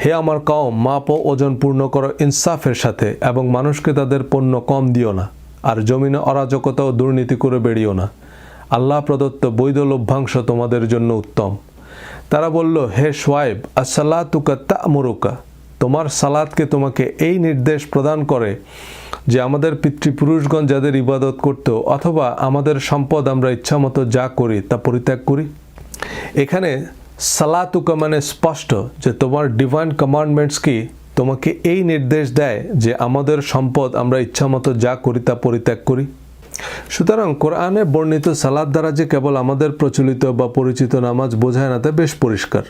হে আমার কওম, মাপ ও ওজন পূর্ণ করো ইনসাফের সাথে, এবং মানুষকে তাদের পণ্য কম দিও না, আর জমিনে অরাজকতা ও দুর্নীতি করে বেরিও না। আল্লাহ প্রদত্ত বৈধ লভ্যাংশ তোমাদের জন্য উত্তম। তারা বলল, হে শুআয়ব, আসসালাতুকা তা'মুরুকা, তোমার সালাতকে তোমাকে এই নির্দেশ প্রদান করে যে আমাদের পিতৃপুরুষগণ যাদের ইবাদত করত, অথবা আমাদের সম্পদ আমরা ইচ্ছামতো যা করি তা পরিত্যাগ করি। এখানে সালাতুকা মানে স্পষ্ট যে তোমার ডিভাইন কমান্ডমেন্টস কি তোমাকে এই নির্দেশ দেয় যে আমাদের সম্পদ আমরা ইচ্ছামতো যা করি তা পরিত্যাগ করি। সুতরাং কোরআনে বর্ণিত সালাত দ্বারা যে কেবল আমাদের প্রচলিত বা পরিচিত নামাজ বোঝায় না তা বেশ পরিষ্কার।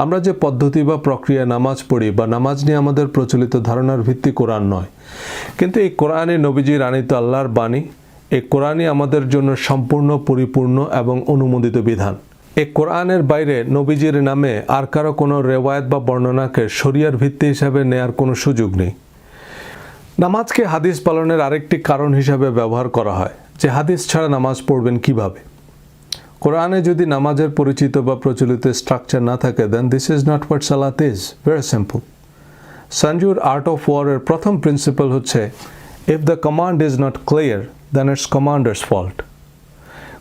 আমরা যে পদ্ধতি বা প্রক্রিয়া নামাজ পড়ি বা নামাজ নিয়ে আমাদের প্রচলিত ধারণার ভিত্তি কোরআন নয়, কিন্তু এই কোরআনে নবীজির আনিত আল্লাহর বাণী। এই কোরআনই আমাদের জন্য সম্পূর্ণ, পরিপূর্ণ এবং অনুমোদিত বিধান। এই কোরআনের বাইরে নবীজির নামে আর কারো কোনো রেওয়ায়েত বা বর্ণনাকে শরিয়ার ভিত্তি হিসাবে নেয়ার কোনো সুযোগ নেই। নামাজকে হাদিস পালনের আরেকটি কারণ হিসাবে ব্যবহার করা হয় যে হাদিস ছাড়া নামাজ পড়বেন কিভাবে। কোরআনে যদি নামাজের পরিচিত বা প্রচলিত স্ট্রাকচার না থাকে, then this is not what সালাত ইজ। Very simple. সঞ্জুর আর্ট অফ ওয়ারের প্রথম প্রিন্সিপাল হচ্ছে, if the command is not clear then it's commander's fault.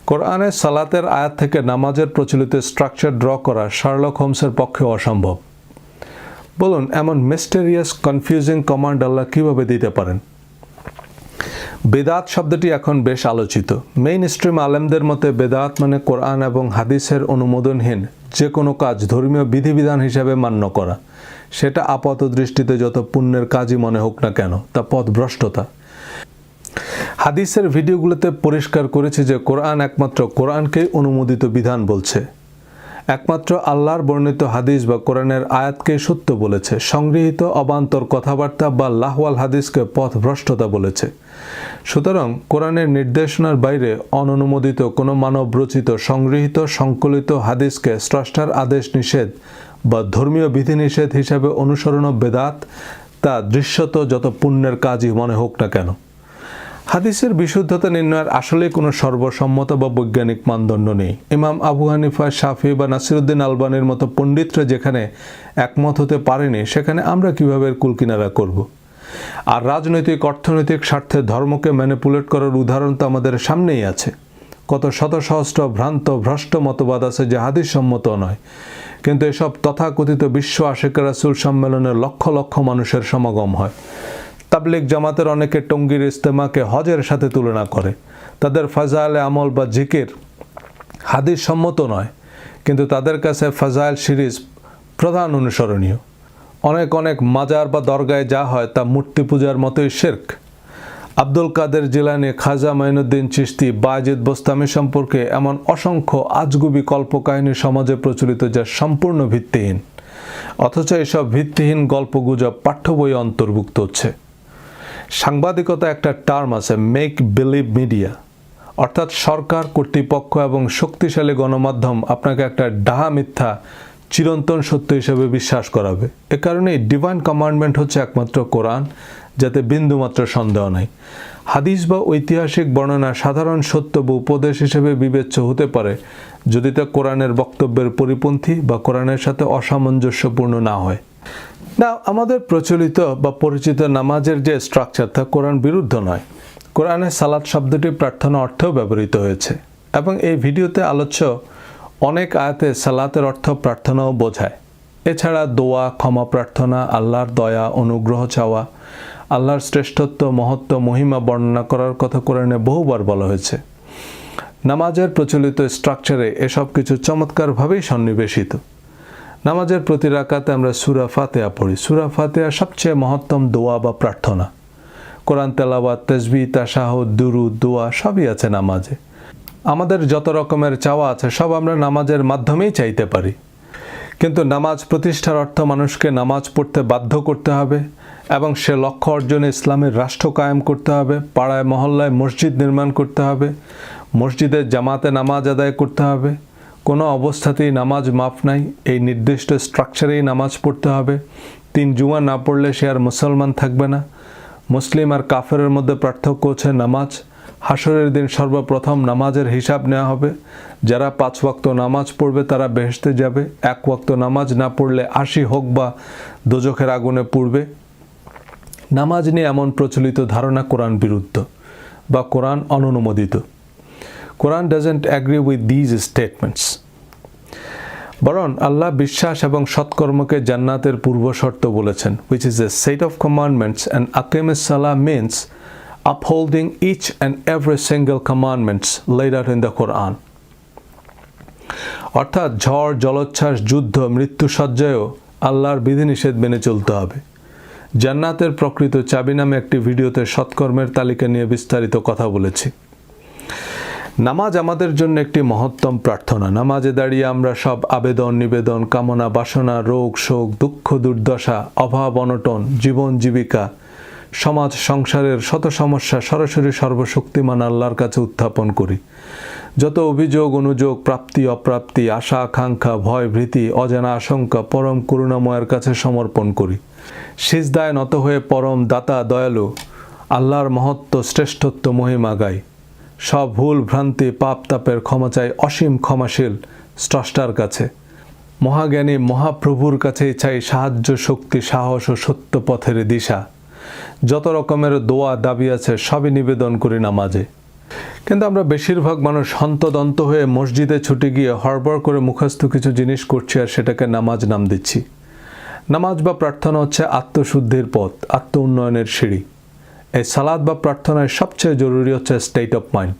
কোরআনে সালাতের আয়াত থেকে নামাজের প্রচলিত স্ট্রাকচার ড্র করা শার্লক হোমসের পক্ষে অসম্ভব। বলুন, এমন মিস্টেরিয়াস কনফিউজিং কমান্ড আল্লাহ কিভাবে দিতে পারেন? বেদাত শব্দটি এখন বেশ আলোচিত। মেইন স্ট্রিম আলেমদের মতে বেদাত মানে কোরআন এবং হাদিসের অনুমোদনহীন যে কোনো কাজ ধর্মীয় বিধিবিধান হিসাবে মান্য করা, সেটা আপাত দৃষ্টিতে যত পুণ্যের কাজই মনে হোক না কেন, তা পথভ্রষ্টতা। হাদিসের ভিডিওগুলোতে পরিষ্কার করেছে যে কোরআন একমাত্র কোরআনকেই অনুমোদিত বিধান বলছে, একমাত্র আল্লাহর বর্ণিত হাদিস বা কোরআনের আয়াতকেই সত্য বলেছে, সংগৃহীত অবান্তর কথাবার্তা বা লাহওয়াল হাদিসকে পথভ্রষ্টতা বলেছে। সুতরাং কোরআনের নির্দেশনার বাইরে অননুমোদিত কোনো মানব রচিত সংগৃহীত সংকলিত হাদিসকে স্রষ্টার আদেশ নিষেধ বা ধর্মীয় বিধিনিষেধ হিসাবে অনুসরণ বেদাত, তা দৃশ্যত যত পুণ্যের কাজই মনে হোক না কেন। হাদিসের বিশুদ্ধতা নির্ণয়ের আসলে কোনো সর্বসম্মত বা বৈজ্ঞানিক মানদণ্ড নেই। ইমাম আবু হানিফা, শাফি বা নাসিরুদ্দিন আলবানির মতো পণ্ডিতরা যেখানে একমত হতে পারেনি, সেখানে আমরা কিভাবে কুলকিনারা করব? আর রাজনৈতিক অর্থনৈতিক স্বার্থে ধর্মকে ম্যানিপুলেট করার উদাহরণ তো আমাদের সামনেই আছে। কত শত সহস্র ভ্রান্ত ভ্রষ্ট মতবাদ আছে যা হাদিস সম্মত নয়, কিন্তু এসব তথাকথিত বিশ্ব আশিক রাসূল সম্মেলনে লক্ষ লক্ষ মানুষের সমাগম হয়। তাবলিগ জামাতের অনেকে টঙ্গীর ইজতেমাকে হজের সাথে তুলনা করে। তাদের ফাজাইলে আমল বা জিকির হাদিস সম্মত নয়, কিন্তু তাদের কাছে ফাজাইল সিরিজ প্রধান অনুসরণীয়। অনেক অনেক মাজার বা দরগায় যা হয় তা মূর্তি পূজার মতোই শিরক। আব্দুল কাদের জিলানী, খাজা মাইনুদ্দিন চিশতি, বায়েজিদ বোস্তামি সম্পর্কে এমন অসংখ্য আজগুবি কল্পকাহিনী সমাজে প্রচলিত যা সম্পূর্ণ ভিত্তিহীন, অথচ এসব ভিত্তিহীন গল্পগুজব পাঠ্য বইয়ে অন্তর্ভুক্ত হচ্ছে। সাংবাদিকতা একটা টার্ম আছে, মেক বিলিভ মিডিয়া, অর্থাৎ সরকার, কর্তৃপক্ষ এবং শক্তিশালী গণমাধ্যম আপনাকে একটা ডাহা মিথ্যা চিরন্তন সত্য হিসেবে বিশ্বাস করাবে। এ কারণেই ডিভাইন কমান্ডমেন্ট হচ্ছে একমাত্র কোরআন, যাতে বিন্দুমাত্র সন্দেহ নাই। হাদিস বা ঐতিহাসিক বর্ণনা সাধারণ সত্য বা উপদেশ হিসেবে বিবেচ্য হতে পারে যদি তা কোরআনের বক্তব্যের পরিপন্থী বা কোরআনের সাথে অসামঞ্জস্যপূর্ণ না হয়। না, আমাদের প্রচলিত বা পরিচিত নামাজের যে স্ট্রাকচার তা কোরআন বিরুদ্ধ নয়। কোরআনে সালাত শব্দটি প্রার্থনা অর্থেও ব্যবহৃত হয়েছে এবং এই ভিডিওতে আলোচ্য অনেক আয়াতে সালাতের অর্থ প্রার্থনাও বোঝায়। এছাড়া দোয়া, ক্ষমা প্রার্থনা, আল্লাহর দয়া, অনুগ্রহ চাওয়া, আল্লাহর শ্রেষ্ঠত্ব, মহত্ব, মহিমা বর্ণনা করার কথা কোরআনে বহুবার বলা হয়েছে। নামাজের প্রচলিত স্ট্রাকচারে এসব কিছু চমৎকারভাবেই সন্নিবেশিত। নামাজের প্রতি রাকাতে আমরা সূরা ফাতিহা পড়ি। সূরা ফাতিহা সবচেয়ে মহত্তম দোয়া বা প্রার্থনা। কোরআন তেলাওয়াত, তাসবিহ, তাশাহুদ, দুরুদ, দোয়া সবই আছে নামাজে। আমাদের যত রকমের চাওয়া আছে সব আমরা নামাজের মাধ্যমেই চাইতে পারি, কিন্তু নামাজ প্রতিষ্ঠার অর্থ মানুষকে নামাজ পড়তে বাধ্য করতে হবে এবং সে লক্ষ্য অর্জনে ইসলামের রাষ্ট্র কায়েম করতে হবে। পাড়ায় মহল্লায় মসজিদ নির্মাণ করতে হবে, মসজিদের জামাতে নামাজ আদায় করতে হবে। কোনো অবস্থাতেই নামাজ মাফ নাই, এই নির্দিষ্ট স্ট্রাকচারেই নামাজ পড়তে হবে। 3 জুমা না পড়লে সে আর মুসলমান থাকবে না। মুসলিম আর কাফেরের মধ্যে পার্থক্য হচ্ছে নামাজ। হাসরের দিন সর্বপ্রথম নামাজের হিসাব নেওয়া হবে। যারা 5 ওয়াক্ত নামাজ পড়বে তারা বেহেশতে যাবে। 1 ওয়াক্ত নামাজ না পড়লে 80 হোক বা দোজখের আগুনে পুড়বে। নামাজ নিয়ে এমন প্রচলিত ধারণা কোরআন বিরুদ্ধ বা কোরআন অননুমোদিত। কোরআন doesn't agree with these statements. বরং আল্লাহ বিশ্বাস এবং সৎকর্মকে জান্নাতের পূর্বশর্ত বলেছেন, which is a set of commandments, and aqimus salah means upholding each and every single commandments laid out in the Quran. অর্থাৎ ঝড়, জলোচ্ছ্বাস, যুদ্ধ, মৃত্যুসজ্জায়ও আল্লাহর বিধিনিষেধ মেনে চলতে হবে। জান্নাতের প্রকৃত চাবি নামে একটি ভিডিওতে সৎকর্মের তালিকা নিয়ে বিস্তারিত কথা বলেছি। নামাজ আমাদের জন্য একটি মহত্তম প্রার্থনা। নামাজে দাঁড়িয়ে আমরা সব আবেদন, নিবেদন, কামনা, বাসনা, রোগ, শোক, দুঃখ, দুর্দশা, অভাব, অনটন, জীবন জীবিকা, সমাজ সংসারের শত সমস্যা সরাসরি সর্বশক্তিমান আল্লাহর কাছে উত্থাপন করি। যত অভিযোগ, অনুযোগ, প্রাপ্তি, অপ্রাপ্তি, আশা, আকাঙ্ক্ষা, ভয়, ভীতি, অজানা আশঙ্কা পরম করুণাময়ের কাছে সমর্পণ করি। সিজদায় নত হয়ে পরম দাতা, দয়ালু আল্লাহর মহত্ব, শ্রেষ্ঠত্ব, মহিমা গাই। সব ভুল ভ্রান্তি, পাপ তাপের ক্ষমা চাই অসীম ক্ষমাশীল স্রষ্টার কাছে। মহাজ্ঞানী মহাপ্রভুর কাছেই চাই সাহায্য, শক্তি, সাহস ও সত্য পথের দিশা। যত রকমের দোয়া দাবি আছে সবই নিবেদন করি নামাজে। কিন্তু আমরা বেশিরভাগ মানুষ হন্তদন্ত হয়ে মসজিদে ছুটে গিয়ে হড়বড় করে মুখস্থ কিছু জিনিস করছি আর সেটাকে নামাজ নাম দিচ্ছি। নামাজ বা প্রার্থনা হচ্ছে আত্মশুদ্ধির পথ, আত্ম উন্নয়নের সিঁড়ি। এই সালাত বা প্রার্থনায় সবচেয়ে জরুরি হচ্ছে স্টেট অফ মাইন্ড।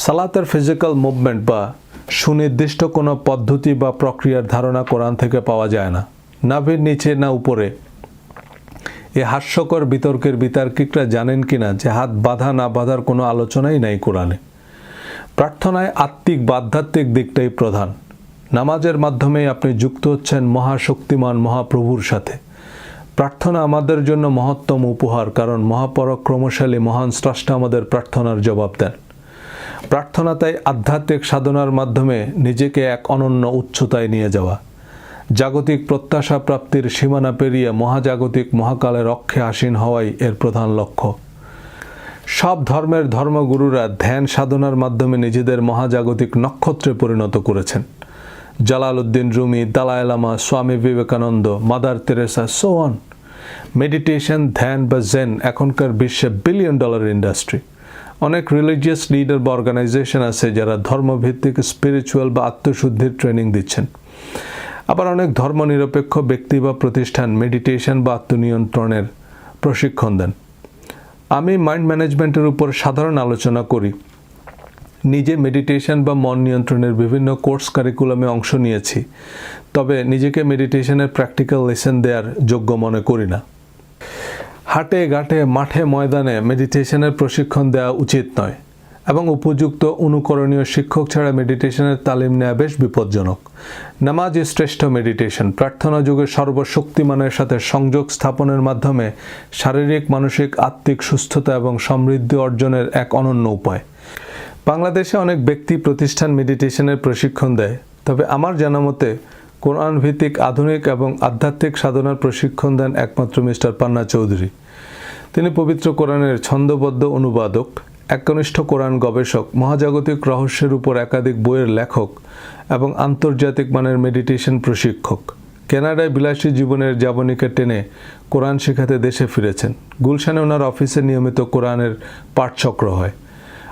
সালাতের ফিজিক্যাল মুভমেন্ট বা সুনির্দিষ্ট কোনো পদ্ধতি বা প্রক্রিয়ার ধারণা কোরআন থেকে পাওয়া যায় না, নাভির নিচে না উপরে। এই হাস্যকর বিতর্কের বিতার্কিকরা জানেন কিনা যে হাত বাঁধা না বাঁধার কোনো আলোচনাই নাই কোরআনে। প্রার্থনায় আত্মিক বা আধ্যাত্মিক দিকটাই প্রধান। নামাজের মাধ্যমেই আপনি যুক্ত হচ্ছেন মহাশক্তিমান মহাপ্রভুর সাথে। প্রার্থনা আমাদের জন্য মহত্তম উপহার, কারণ মহাপরাক্রমশালী মহান স্রষ্টা আমাদের প্রার্থনার জবাব দেন। প্রার্থনা তাই আধ্যাত্মিক সাধনার মাধ্যমে নিজেকে এক অনন্য উচ্চতায় নিয়ে যাওয়া, জাগতিক প্রত্যাশা প্রাপ্তির সীমানা পেরিয়ে মহাজাগতিক মহাকালের অক্ষে আসীন হওয়াই এর প্রধান লক্ষ্য। সব ধর্মের ধর্মগুরুরা ধ্যান সাধনার মাধ্যমে নিজেদের মহাজাগতিক নক্ষত্রে পরিণত করেছেন। Jalaluddin Rumi, Dalai Lama, Swami Vivekananda, mother Teresa, so on. Meditation, ধ্যান বা জেন এখনকার বিশ্বে $1 বিলিয়ন ইন্ডাস্ট্রি। অনেক রিলিজিয়াস লিডার বা অর্গানাইজেশন আছে যারা ধর্মভিত্তিক স্পিরিচুয়াল বা আত্মশুদ্ধির ট্রেনিং দিচ্ছেন। আবার অনেক ধর্মনিরপেক্ষ ব্যক্তি বা প্রতিষ্ঠান মেডিটেশন বা আত্মনিয়ন্ত্রণের প্রশিক্ষণ দেন। আমি মাইন্ড ম্যানেজমেন্টের উপর সাধারণ আলোচনা করি। নিজে মেডিটেশন বা মন নিয়ন্ত্রণের বিভিন্ন কোর্স কারিকুলামে অংশ নিয়েছি, তবে নিজেকে মেডিটেশনের প্র্যাকটিক্যাল লেসন দেওয়ার যোগ্য মনে করি না। হাটে ঘাটে মাঠে ময়দানে মেডিটেশনের প্রশিক্ষণ দেওয়া উচিত নয়, এবং উপযুক্ত অনুকরণীয় শিক্ষক ছাড়া মেডিটেশনের তালিম নেওয়া বেশ বিপজ্জনক। নামাজই শ্রেষ্ঠ মেডিটেশন। প্রার্থনা যুগে সর্বশক্তিমানের সাথে সংযোগ স্থাপনের মাধ্যমে শারীরিক, মানসিক, আত্মিক সুস্থতা এবং সমৃদ্ধি অর্জনের এক অনন্য উপায়। বাংলাদেশে অনেক ব্যক্তি প্রতিষ্ঠান মেডিটেশনের প্রশিক্ষণ দেয়, তবে আমার জানা মতে কোরআন ভিত্তিক আধুনিক এবং আধ্যাত্মিক সাধনার প্রশিক্ষণ দেন একমাত্র মিস্টার পান্না চৌধুরী। তিনি পবিত্র কোরআনের ছন্দবদ্ধ অনুবাদক, একনিষ্ঠ কোরআন গবেষক, মহাজাগতিক রহস্যের উপর একাধিক বইয়ের লেখক এবং আন্তর্জাতিক মানের মেডিটেশন প্রশিক্ষক। কানাডায় বিলাসী জীবনের যাবনিকে টেনে কোরআন শেখাতে দেশে ফিরেছেন। গুলশানে ওনার অফিসে নিয়মিত কোরআনের পাঠচক্র হয়।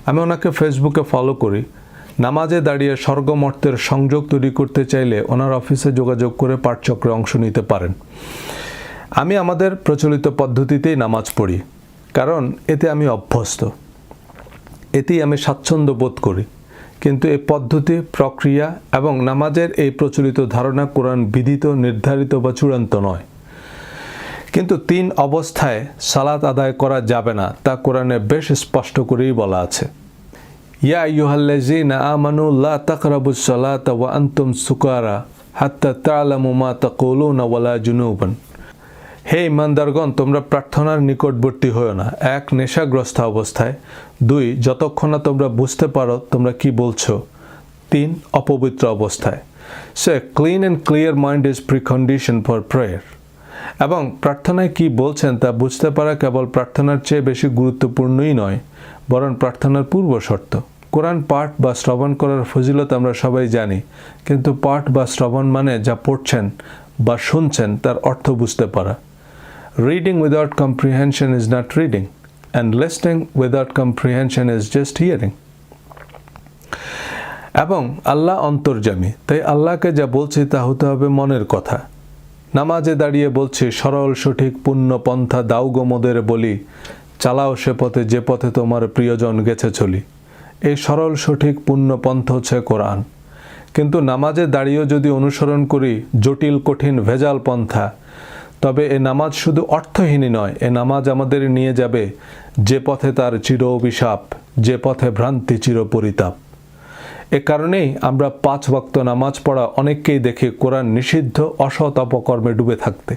আমি ওনাকে ফেসবুকে ফলো করি। নামাজে দাঁড়িয়ে স্বর্গমর্তের সংযোগ তৈরি করতে চাইলে ওনার অফিসে যোগাযোগ করে পাঠচক্রে অংশ নিতে পারেন। আমি আমাদের প্রচলিত পদ্ধতিতেই নামাজ পড়ি, কারণ এতে আমি অভ্যস্ত, এতেই আমি স্বাচ্ছন্দ্য বোধ করি। কিন্তু এই পদ্ধতি, প্রক্রিয়া এবং নামাজের এই প্রচলিত ধারণা কোরআন বিধিত, নির্ধারিত বা চূড়ান্ত নয়। কিন্তু 3 অবস্থায় সালাত আদায় করা যাবে না, তা কোরআনে বেশ স্পষ্ট করেই বলা আছে। ইয়া আইয়ুহাল্লাযীনা আমানু লা তাকরাবুস সালাতা ওয়া আনতুম সুকারা হাত্তা তা'লামু মা তাকুলুনা ওয়ালা জুনুবান। হে ইমানদারগণ, তোমরা প্রার্থনার নিকটবর্তী হও না, 1 নেশাগ্রস্ত অবস্থায়, 2 যতক্ষণ না তোমরা বুঝতে পারো তোমরা কি বলছো, 3 অপবিত্র অবস্থায়। So clean and clear mind is precondition for prayer. এবং প্রার্থনায় কি বলছেন তা বুঝতে পারা কেবল প্রার্থনার চেয়ে বেশি গুরুত্বপূর্ণই নয়, বরং প্রার্থনার পূর্ব শর্ত। কোরআন পাঠ বা শ্রবণ করার ফজিলত আমরা সবাই জানি, কিন্তু পাঠ বা শ্রবণ মানে যা পড়ছেন বা শুনছেন তার অর্থ বুঝতে পারা। Reading without comprehension is not reading, and listening without comprehension is just hearing. এবং আল্লাহ অন্তর্যামী, তাই আল্লাহকে যা বলছি তা হতে হবে মনের কথা। নামাজে দাঁড়িয়ে বলছি, সরল সঠিক পুণ্য পন্থা দাও গো মোদের বলি, চালাও সে পথে যে পথে তোমার প্রিয়জন গেছে চলি। এই সরল সঠিক পুণ্য পন্থা হচ্ছে কোরআন। কিন্তু নামাজে দাঁড়িয়েও যদি অনুসরণ করি জটিল কঠিন ভেজাল পন্থা, তবে এ নামাজ শুধু অর্থহীনই নয়, এ নামাজ আমাদের নিয়ে যাবে যে পথে তার চির অভিশাপ, যে পথে ভ্রান্তি চির পরিতাপ। এ কারণেই আমরা 5 ওয়াক্ত নামাজ পড়া অনেককেই দেখি কোরআন নিষিদ্ধ অসৎ অপকর্মে ডুবে থাকতে।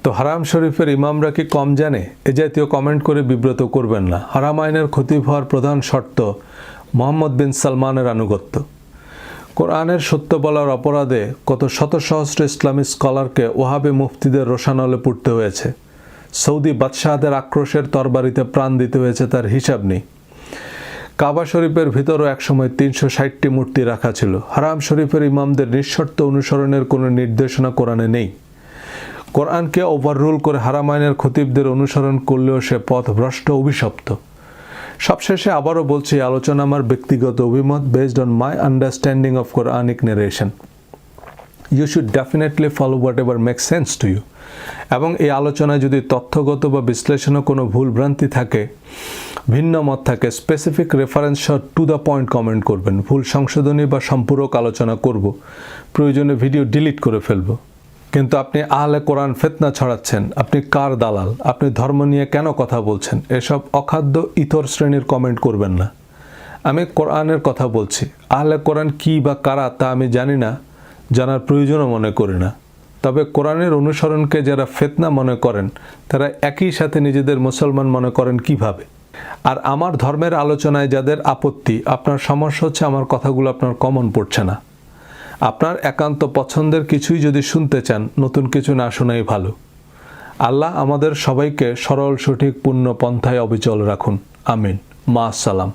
তো হারাম শরীফের ইমামরা কি কম জানে? এ জাতীয় কমেন্ট করে বিব্রত করবেন না। হারাম আইনের খতিব হওয়ার প্রধান শর্ত মোহাম্মদ বিন সালমানের আনুগত্য। কোরআনের সত্য বলার অপরাধে কত শত সহস্র ইসলামী স্কলারকে ওহাবি মুফতিদের রোশানলে পড়তে হয়েছে। সৌদি বাদশাহদের আক্রোশের তরবারিতে প্রাণ দিতে হয়েছে, তার হিসাব নেই। কাবা শরীফের ভিতরও একসময় 360টি মূর্তি রাখা ছিল। হারাম শরীফের ইমামদের নিঃশর্ত অনুসরণের কোনো নির্দেশনা কোরআনে নেই। কোরআনকে ওভাররুল করে হারাম আইনের খতিবদের অনুসরণ করলেও সে পথ ভ্রষ্ট, অভিশপ্ত। সবশেষে আবারও বলছি, আলোচনা আমার ব্যক্তিগত অভিমত based on my understanding of Quranic narration. You should definitely follow whatever make sense to you. এবং এই আলোচনায় যদি তথ্যগত বা বিশ্লেষণে কোনো ভুলভ্রান্তি থাকে, ভিন্ন মত থাকে, স্পেসিফিক রেফারেন্স সহ টু দ্য পয়েন্ট কমেন্ট করবেন। ভুল সংশোধনী বা সম্পূরক আলোচনা করব, প্রয়োজনে ভিডিও ডিলিট করে ফেলব। কিন্তু আপনি আহলে কোরআন ফিতনা ছড়াচ্ছেন, আপনি কার দালাল, আপনি ধর্ম নিয়ে কেন কথা বলছেন, এসব অখাদ্য ইতর শ্রেণীর কমেন্ট করবেন না। আমি কোরআনের কথা বলছি। আহলে কোরআন কী বা কারা তা আমি জানি না, জানার প্রয়োজনও মনে করি না। তবে কোরআনের অনুসরণকে যারা ফিতনা মনে করেন, তারা একই সাথে নিজেদের মুসলমান মনে করেন কিভাবে? আর আমার ধর্মের আলোচনায় যাদের আপত্তি, আপনার সমস্যা হচ্ছে আমার কথাগুলো আপনার কমন পড়ছে না। আপনার একান্ত পছন্দের কিছুই যদি শুনতে চান, নতুন কিছু না শোনাই ভালো। আল্লাহ আমাদের সবাইকে সরল সঠিক পূর্ণ পন্থায় অবিচল রাখুন। আমিন। মা আসসালাম।